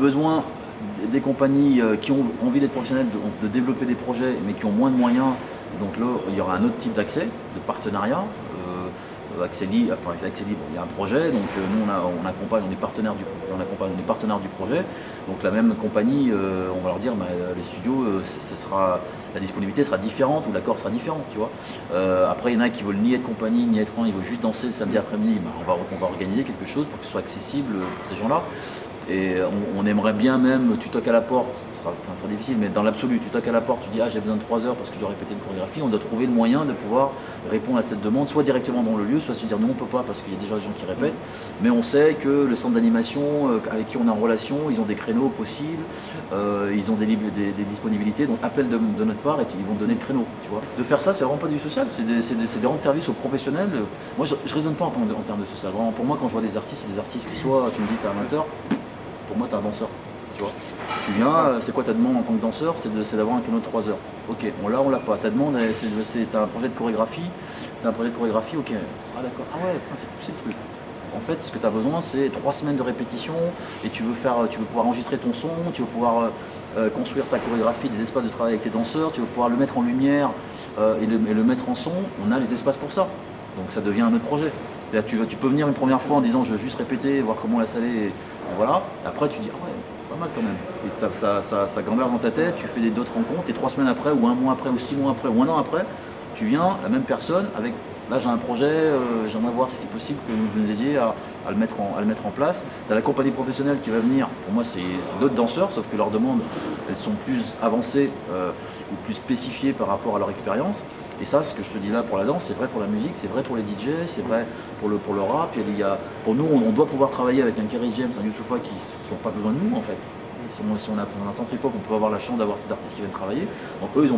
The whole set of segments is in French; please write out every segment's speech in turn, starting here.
besoin des compagnies qui ont envie d'être professionnelles, de développer des projets, mais qui ont moins de moyens. Donc là, il y aura un autre type d'accès, de partenariat. Accès libre, il y a un projet, donc nous on accompagne, on est partenaire du projet. Donc la même compagnie, on va leur dire, les studios, la disponibilité sera différente ou l'accord sera différent, tu vois. Après il y en a qui veulent ni être compagnie, ni être rien, ils veulent juste danser le samedi après-midi. On va organiser quelque chose pour que ce soit accessible pour ces gens-là. Et on aimerait bien même, tu toques à la porte, ça sera difficile, mais dans l'absolu, tu toques à la porte, tu dis j'ai besoin de 3 heures parce que je dois répéter une chorégraphie, on doit trouver le moyen de pouvoir répondre à cette demande, soit directement dans le lieu, soit se dire non on ne peut pas parce qu'il y a déjà des gens qui répètent, mais on sait que le centre d'animation avec qui on est en relation, ils ont des créneaux possibles, ils ont des disponibilités, donc appel de notre part et ils vont donner le créneau, tu vois. De faire ça, c'est vraiment pas du social, c'est des rendre service aux professionnels. Moi je raisonne pas en termes de social, vraiment, pour moi quand je vois des artistes, c'est des artistes qui soit, tu me dis t'es amateur, pour moi, tu es un danseur, tu vois. Tu viens, c'est quoi ta demande en tant que danseur? C'est d'avoir un créneau de 3 heures. Ok, on l'a pas. Ta demande, t'as un projet de chorégraphie, ok. Ah d'accord, ah ouais, c'est poussé le truc. En fait, ce que tu as besoin, c'est 3 semaines de répétition et tu veux pouvoir enregistrer ton son, tu veux pouvoir construire ta chorégraphie, des espaces de travail avec tes danseurs, tu veux pouvoir le mettre en lumière et le mettre en son. On a les espaces pour ça. Donc ça devient un autre projet. Tu peux venir une première fois en disant je veux juste répéter, voir comment la salle est, voilà. Après tu dis ah ouais, pas mal quand même. Et ça gamberge dans ta tête, tu fais d'autres rencontres et 3 semaines après, ou 1 mois après, ou 6 mois après, ou 1 an après, tu viens, la même personne, avec là j'ai un projet, j'aimerais voir si c'est possible que vous nous aidiez à le mettre en place. Tu as la compagnie professionnelle qui va venir, pour moi c'est d'autres danseurs, sauf que leurs demandes elles sont plus avancées ou plus spécifiées par rapport à leur expérience. Et ça, ce que je te dis là pour la danse, c'est vrai pour la musique, c'est vrai pour les DJ, c'est vrai pour le rap. Pour nous, on doit pouvoir travailler avec un Kerry James, un Youssoupha qui n'ont pas besoin de nous en fait. Si on a dans un centre hip-hop, on peut avoir la chance d'avoir ces artistes qui viennent travailler. Donc eux,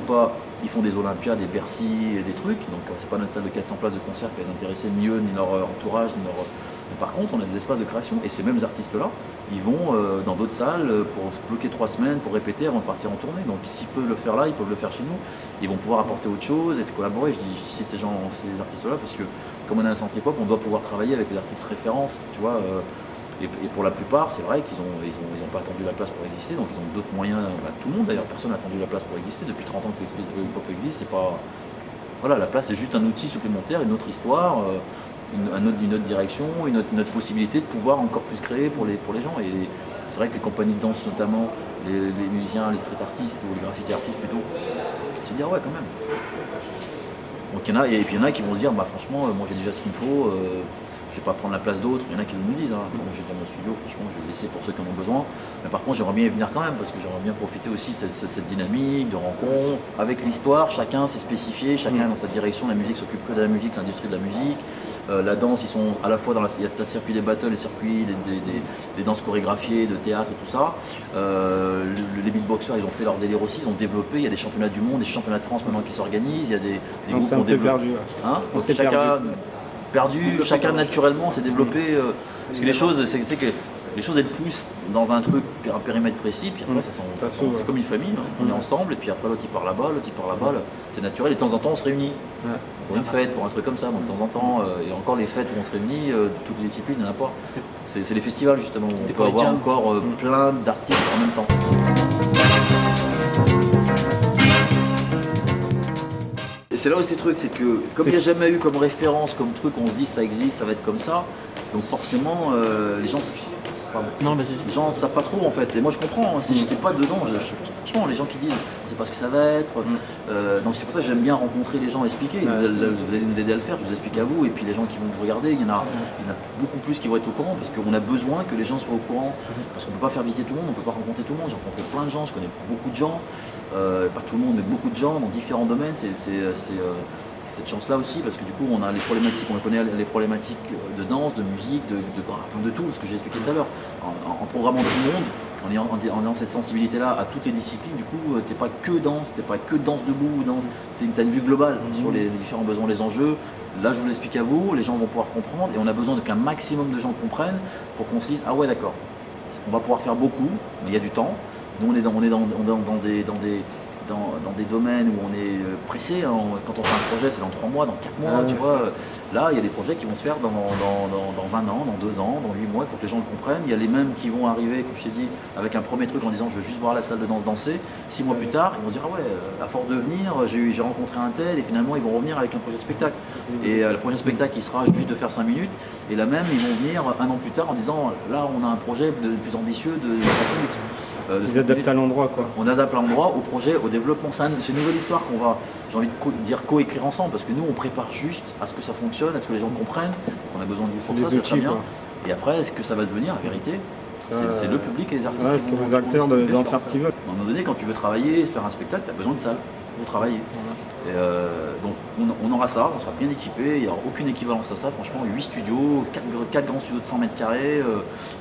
ils font des Olympiades, des Bercy, des trucs. Donc c'est pas notre salle de 400 places de concert qui les intéressait, ni eux, ni leur entourage, ni leur... Mais par contre, on a des espaces de création et ces mêmes artistes-là, ils vont dans d'autres salles pour se bloquer 3 semaines, pour répéter avant de partir en tournée. Donc s'ils peuvent le faire là, ils peuvent le faire chez nous. Ils vont pouvoir apporter autre chose et collaborer. Je cite ces artistes-là parce que comme on a un centre hip-hop, on doit pouvoir travailler avec les artistes références, tu vois. Et pour la plupart, c'est vrai qu'ils ont pas attendu la place pour exister, donc ils ont d'autres moyens. Tout le monde d'ailleurs, personne n'a attendu la place pour exister. Depuis 30 ans que le hip-hop existe, c'est pas... Voilà, la place c'est juste un outil supplémentaire, une autre histoire. Une autre direction, une autre possibilité de pouvoir encore plus créer pour les gens. Et c'est vrai que les compagnies de danse notamment, les musiciens, les street artistes ou les graffiti artistes plutôt, se dire ouais quand même. Donc il y en a, et puis il y en a qui vont se dire franchement moi j'ai déjà ce qu'il me faut, je vais pas prendre la place d'autres. Il y en a qui nous disent bon, j'ai dans mon studio, franchement je vais laisser pour ceux qui en ont besoin. Mais par contre j'aimerais bien y venir quand même parce que j'aimerais bien profiter aussi de cette dynamique, de rencontre. Avec l'histoire, chacun s'est spécifié, chacun dans sa direction, la musique s'occupe que de la musique, l'industrie de la musique. La danse, ils sont à la fois il y a le circuit des battles, les circuits des danses chorégraphiées, de théâtre et tout ça. Les beatboxers, ils ont fait leur délire aussi, ils ont développé, il y a des championnats du monde, des championnats de France maintenant qui s'organisent, il y a des groupes qui ont développé. Donc chacun perdu, chacun naturellement s'est développé. Parce que les choses, c'est que les choses elles poussent dans un truc, un périmètre précis, puis après c'est comme une famille, on est ensemble, et puis après l'autre il part là-bas, c'est naturel, et de temps en temps on se réunit pour une fête, pour un truc comme ça, donc de temps en temps, et encore les fêtes où on se réunit, toutes les disciplines, il n'y en a pas. C'est les festivals justement, où on peut avoir encore plein d'artistes en même temps. Et c'est là où ces trucs, c'est que comme il n'y a jamais eu comme référence, comme truc, on se dit ça existe, ça va être comme ça, donc forcément les gens... Les gens ne savent pas trop en fait, et moi je comprends, si j'étais pas dedans, franchement les gens qui disent on sait pas ce que ça va être, donc c'est pour ça que j'aime bien rencontrer les gens, expliquer, vous allez nous aider à le faire, je vous explique à vous, et puis les gens qui vont vous regarder, il y en a beaucoup plus qui vont être au courant, parce qu'on a besoin que les gens soient au courant, parce qu'on ne peut pas faire visiter tout le monde, on ne peut pas rencontrer tout le monde, j'ai rencontré plein de gens, je connais beaucoup de gens, pas tout le monde mais beaucoup de gens dans différents domaines, c'est cette chance-là aussi, parce que du coup on a les problématiques, on connaît les problématiques de danse, de musique, de tout, ce que j'ai expliqué tout à l'heure. En programmant tout le monde, en ayant cette sensibilité-là à toutes les disciplines, du coup t'es pas que danse, debout, t'as une vue globale sur les différents besoins, les enjeux. Là je vous l'explique à vous, les gens vont pouvoir comprendre, et on a besoin qu'un maximum de gens comprennent pour qu'on se dise ah ouais d'accord, on va pouvoir faire beaucoup, mais il y a du temps. Nous on est dans dans des domaines où on est pressé. Hein. Quand on fait un projet, c'est dans 3 mois, dans 4 mois, tu vois. Là, il y a des projets qui vont se faire dans 1 an, dans 2 ans, dans 8 mois. Il faut que les gens le comprennent. Il y a les mêmes qui vont arriver, comme je t'ai dit, avec un premier truc en disant je veux juste voir la salle de danse danser. 6 mois plus tard, ils vont se dire ah ouais, à force de venir, j'ai rencontré un tel, et finalement ils vont revenir avec un projet de spectacle. Et le projet de spectacle qui sera juste de faire 5 minutes, et là même ils vont venir 1 an plus tard en disant là on a un projet de plus ambitieux de 30 minutes. Ils adaptent à l'endroit, quoi. On adapte à l'endroit, au projet, au développement. C'est une nouvelle histoire qu'on va, j'ai envie de dire, coécrire ensemble, parce que nous on prépare juste à ce que ça fonctionne, à ce que les gens comprennent, qu'on a besoin de vous pour ça, c'est très bien. Quoi. Et après, ce que ça va devenir, la vérité, c'est le public et les artistes. Ouais, c'est les acteurs d'en faire ce qu'ils veulent. À un moment donné, quand tu veux travailler, faire un spectacle, tu as besoin de salle pour travailler. Et donc on aura ça, on sera bien équipé, il n'y aura aucune équivalence à ça. Franchement, 8 studios, 4 grands studios de 100 mètres carrés,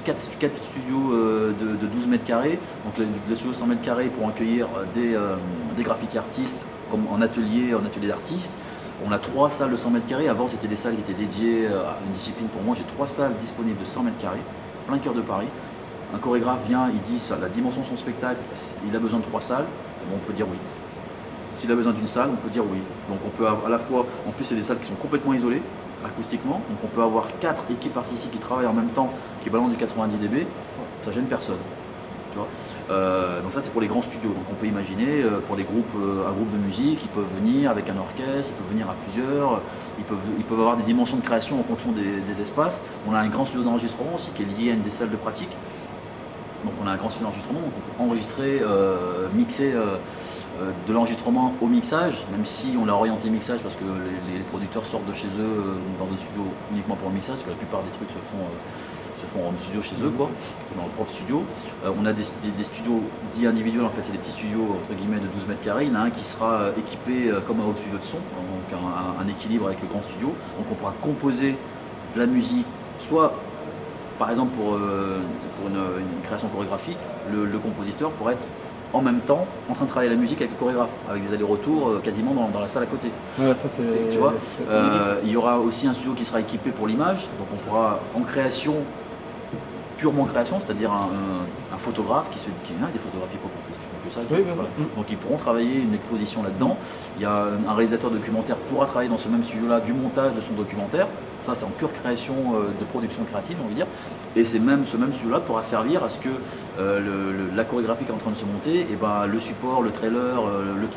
4 studios de 12 mètres carrés. Donc les studios de 100 mètres carrés pour accueillir des graffiti artistes comme en atelier d'artistes. On a 3 salles de 100 mètres carrés. Avant, c'était des salles qui étaient dédiées à une discipline. Pour moi, j'ai 3 salles disponibles de 100 mètres carrés, plein cœur de Paris. Un chorégraphe vient, il dit la dimension de son spectacle, il a besoin de 3 salles, on peut dire oui. S'il a besoin d'une salle, on peut dire oui. Donc on peut à la fois, en plus c'est des salles qui sont complètement isolées, acoustiquement, donc on peut avoir 4 équipes artistiques qui travaillent en même temps, qui balancent du 90 dB, ça gêne personne. Tu vois donc ça c'est pour les grands studios, donc on peut imaginer pour les groupes, un groupe de musique, ils peuvent venir avec un orchestre, ils peuvent venir à plusieurs, ils peuvent avoir des dimensions de création en fonction des espaces. On a un grand studio d'enregistrement aussi qui est lié à une des salles de pratique. Donc on a un grand studio d'enregistrement, donc on peut enregistrer, mixer de l'enregistrement au mixage, même si on l'a orienté mixage parce que les producteurs sortent de chez eux dans des studios uniquement pour le mixage, parce que la plupart des trucs se font en studio chez eux, quoi, dans leur propre studio. On a des studios dits individuels, en fait c'est des petits studios entre guillemets de 12 mètres carrés. Il y en a un qui sera équipé comme un autre studio de son, donc un équilibre avec le grand studio. Donc on pourra composer de la musique, soit par exemple pour une création chorégraphique, le compositeur pourrait être en même temps en train de travailler la musique avec le chorégraphe, avec des allers-retours quasiment dans la salle à côté. Ouais, ça c'est. Tu vois, il y aura aussi un studio qui sera équipé pour l'image, donc on pourra en création, purement création, c'est-à-dire un photographe qui a des photographies pour plus qui font que ça. Voilà. Donc ils pourront travailler une exposition là-dedans. Il y a un réalisateur documentaire qui pourra travailler dans ce même studio-là du montage de son documentaire. Ça c'est en pure création de production créative, on va dire. Et ce même studio-là pourra servir à ce que la chorégraphie qui est en train de se monter, et ben, le support, le trailer,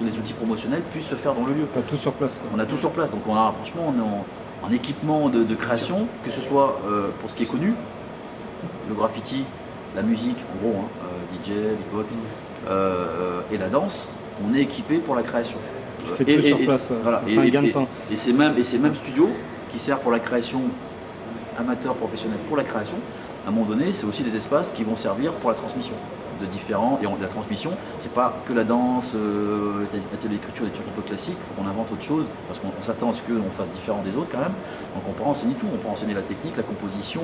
les outils promotionnels puissent se faire dans le lieu. On a tout sur place. Quoi. On a tout sur place. Donc franchement, on est en équipement de création, que ce soit pour ce qui est connu, le graffiti, la musique, en gros, DJ, beatbox, et la danse, on est équipé pour la création. Tout sur place, voilà. C'est un gain de temps. Et ces mêmes studios qui servent pour la création amateur, professionnel, pour la création, à un moment donné, c'est aussi des espaces qui vont servir pour la transmission de différents. Et la transmission, c'est pas que la danse, l'écriture, des trucs un peu classiques. Il faut qu'on invente autre chose parce qu'on s'attend à ce qu'on fasse différent des autres quand même. Donc on pourra enseigner tout. On pourra enseigner la technique, la composition,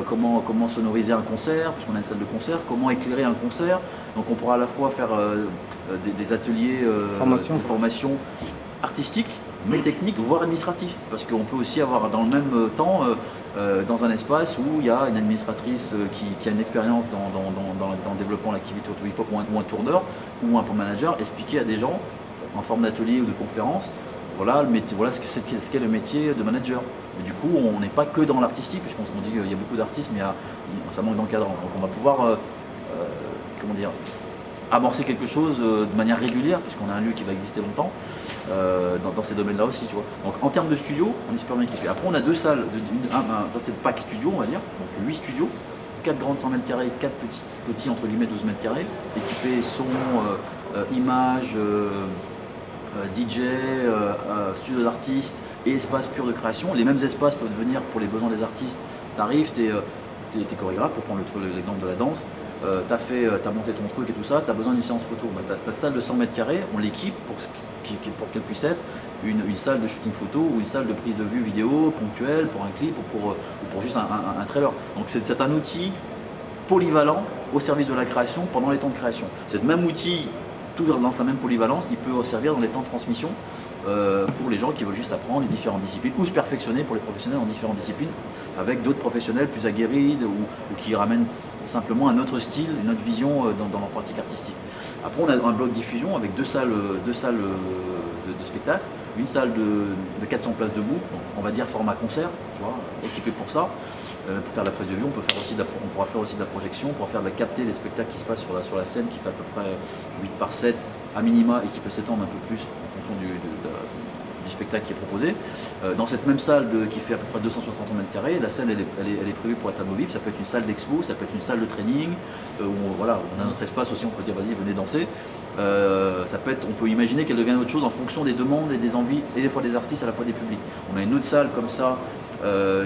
comment sonoriser un concert, puisqu'on a une salle de concert, comment éclairer un concert. Donc on pourra à la fois faire des ateliers de formation artistique, mais technique, voire administratif. Parce qu'on peut aussi avoir dans le même temps, dans un espace où il y a une administratrice qui a une expérience dans le développement de l'activité auto hip-hop, ou un tourneur, ou un manager, expliquer à des gens, en forme d'atelier ou de conférence, voilà ce qu'est le métier de manager. Et du coup, on n'est pas que dans l'artistique, puisqu'on dit qu'il y a beaucoup d'artistes, mais ça manque d'encadrant. Donc on va pouvoir amorcer quelque chose de manière régulière, puisqu'on a un lieu qui va exister longtemps, dans ces domaines-là aussi, tu vois. Donc en termes de studio, on est super bien équipé. Après on a 2 salles, ça c'est le pack studio, on va dire, donc 8 studios, 4 grandes 100 mètres carrés, 4 petits entre guillemets 12 mètres carrés, équipés son, image, DJ, studio d'artistes et espace pur de création. Les mêmes espaces peuvent venir pour les besoins des artistes. Tu arrives, tu es chorégraphe, pour prendre l'exemple de la danse. T'as monté ton truc et tout ça, tu as besoin d'une séance photo. Ta salle de 100 mètres carrés, on l'équipe pour qu'elle puisse être une salle de shooting photo ou une salle de prise de vue vidéo ponctuelle pour un clip ou pour juste un trailer. Donc c'est un outil polyvalent au service de la création pendant les temps de création. C'est le même outil, tout dans sa même polyvalence, il peut servir dans les temps de transmission pour les gens qui veulent juste apprendre les différentes disciplines ou se perfectionner pour les professionnels en différentes disciplines avec d'autres professionnels plus aguerris ou qui ramènent simplement un autre style, une autre vision dans leur pratique artistique. Après, on a un bloc diffusion avec deux salles de spectacle, une salle de 400 places debout, donc on va dire format concert, tu vois, équipé pour ça. Pour faire de la prise de vue, on pourra faire aussi de la projection, on pourra faire de la capter des spectacles qui se passent sur la scène qui fait à peu près 8 par 7 à minima et qui peut s'étendre un peu plus en fonction du spectacle qui est proposé. Dans cette même salle qui fait à peu près 260 m², la scène elle est prévue pour être amovible. Ça peut être une salle d'expo, ça peut être une salle de training, où voilà, on a notre espace aussi, on peut dire vas-y venez danser. On peut imaginer qu'elle devienne autre chose en fonction des demandes et des envies, et des fois des artistes, à la fois des publics. On a une autre salle comme ça,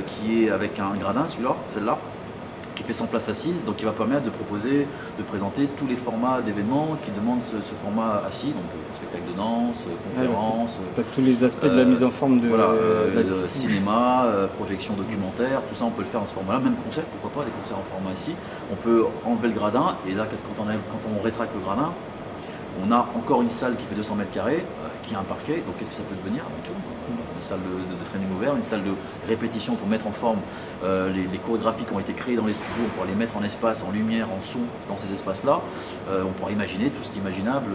qui est avec un gradin, celle-là, qui fait 100 places assises, donc qui va permettre de présenter tous les formats d'événements qui demandent ce format assis, donc spectacle de danse, conférence. Ouais, tous les aspects de la mise en forme de cinéma, projection documentaire, tout ça on peut le faire dans ce format-là, même concert, pourquoi pas, des concerts en format assis. On peut enlever le gradin, et là quand on rétracte le gradin, on a encore une salle qui fait 200 m², qui a un parquet, donc qu'est-ce que ça peut devenir? Une salle de training ouvert, une salle de répétition pour mettre en forme les chorégraphies qui ont été créées dans les studios, on pourra les mettre en espace, en lumière, en son dans ces espaces-là. On pourra imaginer tout ce qui est imaginable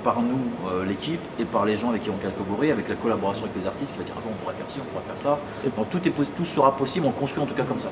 par nous, l'équipe, et par les gens avec qui on va collaborer, avec la collaboration avec les artistes qui va dire ah bon, on pourrait faire ci, on pourrait faire ça. Donc tout sera possible, on construit en tout cas comme ça.